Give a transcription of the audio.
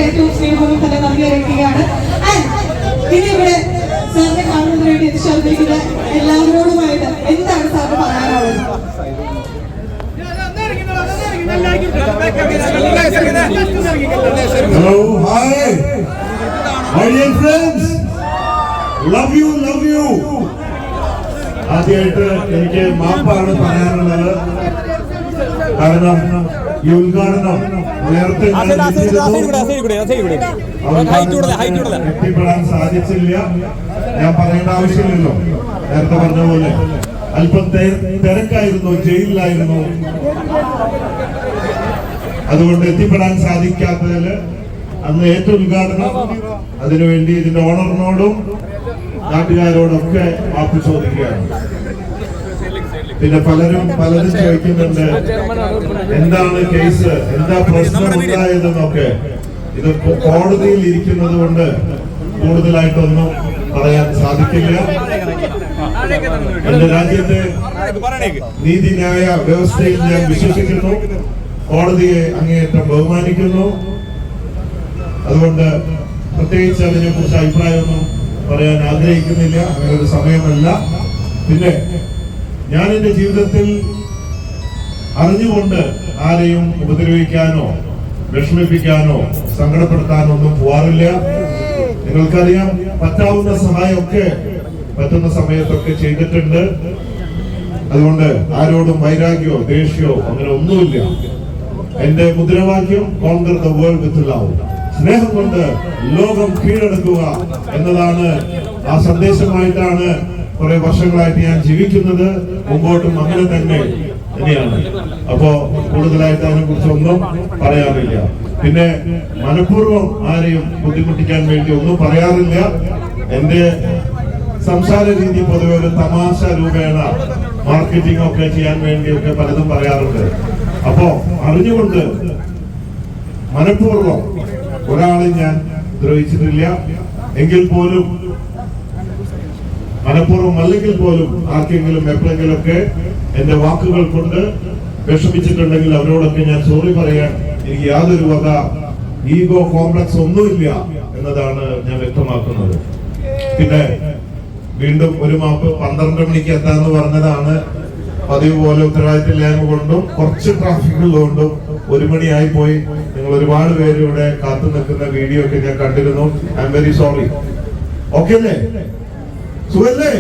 ഏറ്റവും സ്നേഹവും തന്നെ നന്ദി അറിയിക്കുകയാണ്. ഇനി ഇവിടെ സാറിനെ കാണുന്നതിന് വേണ്ടി എത്തിച്ചേർന്നിരിക്കുന്ന എല്ലാവരോടുമായിട്ട് എന്താണ് സാറിന് പറയാനുള്ളത്? Hello, hi, my dear friends, love you. ആദ്യമായിട്ട് എനിക്ക് മാപ്പാണ് പറയാനുള്ളത്. കാരണം ഈ ഉദ്ഘാടനം നേരത്തെ എത്തിപ്പെടാൻ സാധിച്ചില്ല. ഞാൻ പറയേണ്ട ആവശ്യമില്ലല്ലോ. നേരത്തെ പറഞ്ഞ പോലെ അല്പം തിരക്കായിരുന്നു, ജയിലിലായിരുന്നു. അതുകൊണ്ട് എത്തിപ്പെടാൻ സാധിക്കാത്തതിൽ അന്ന് ഏറ്റവും ഉദ്ഘാടനം അതിനുവേണ്ടി ഇതിന്റെ ഓണറിനോടും നാട്ടുകാരോടൊക്കെ മാപ്പ് ചോദിക്കുകയാണ്. പിന്നെ പലരും ചോദിക്കുന്നുണ്ട് എന്താണ് കേസ്, എന്താ പ്രശ്നം ഉണ്ടായതെന്നൊക്കെ. ഇത് കോടതിയിൽ ഇരിക്കുന്നത് കൊണ്ട് കൂടുതലായിട്ടൊന്നും പറയാൻ സാധിക്കില്ല. എന്റെ രാജ്യത്തെ നീതിന്യായ വ്യവസ്ഥയിൽ ഞാൻ വിശ്വസിക്കുന്നു, കോടതിയെ അങ്ങേയറ്റം ബഹുമാനിക്കുന്നു. അതുകൊണ്ട് പ്രത്യേകിച്ച് അതിനെ കുറിച്ച് അഭിപ്രായമൊന്നും പറയാൻ ആഗ്രഹിക്കുന്നില്ല. അങ്ങനെ ഒരു സമയമല്ല. പിന്നെ ഞാൻ എന്റെ ജീവിതത്തിൽ അറിഞ്ഞുകൊണ്ട് ആരെയും ഉപദ്രവിക്കാനോ വിഷമിപ്പിക്കാനോ സങ്കടപ്പെടുത്താനോ ഒന്നും പോവാറില്ല. നിങ്ങൾക്കറിയാം, പറ്റാവുന്ന സഹായമൊക്കെ പറ്റുന്ന സമയത്തൊക്കെ ചെയ്തിട്ടുണ്ട്. അതുകൊണ്ട് ആരോടും വൈരാഗ്യമോ ദേഷ്യമോ അങ്ങനെ ഒന്നുമില്ല. എന്റെ മുദ്രാവാക്യം conquer the world with love, സ്നേഹം കൊണ്ട് ലോകം കീഴടക്കുക എന്നതാണ്. ആ സന്ദേശമായിട്ടാണ് കുറെ വർഷങ്ങളായിട്ട് ഞാൻ ജീവിക്കുന്നത്. മുമ്പോട്ടും അങ്ങനെ തന്നെയാണ്. അപ്പോ കൂടുതലായിട്ട് അതിനെ കുറിച്ചൊന്നും പറയാറില്ല. പിന്നെ മനഃപൂർവ്വം ആരെയും ബുദ്ധിമുട്ടിക്കാൻ വേണ്ടി ഒന്നും പറയാറില്ല. എന്റെ സംസാര രീതി പൊതുവെ ഒരു തമാശ രൂപേണ മാർക്കറ്റിംഗ് ഒക്കെ ചെയ്യാൻ വേണ്ടിയൊക്കെ പലതും പറയാറുണ്ട്. അപ്പോ അറിഞ്ഞുകൊണ്ട് മനഃപൂർവ്വം ഒരാളെ ഞാൻ ദ്രോഹിച്ചിട്ടില്ല. എങ്കിൽ പോലും മനഃപൂർവ്വം അല്ലെങ്കിൽ പോലും ആർക്കെങ്കിലും എപ്പോഴെങ്കിലും ഒക്കെ എന്റെ വാക്കുകൾ കൊണ്ട് വിഷമിച്ചിട്ടുണ്ടെങ്കിൽ അവരോടൊക്കെ ഞാൻ സോറി പറയാൻ എനിക്ക് യാതൊരു വക ഈഗോ കോംപ്ലക്സ് ഒന്നുമില്ല എന്നതാണ് ഞാൻ വ്യക്തമാക്കുന്നത്. പിന്നെ വീണ്ടും ഒരു മാപ്പ് 12 മണിക്ക് എത്താന്ന് പറഞ്ഞതാണ്. പതിവ് പോലെ ഉത്തരവാദിത്തമില്ലായ്മ കൊണ്ടും കുറച്ച് ട്രാഫിക് ഉള്ളതുകൊണ്ടും 1 മണിയായി പോയി. നിങ്ങൾ ഒരുപാട് പേര് ഇവിടെ കാത്തു നിൽക്കുന്ന വീഡിയോ ഒക്കെ ഞാൻ കണ്ടിരുന്നു. I am very sorry. Okay അല്ലേ? സുഖല്ലേ?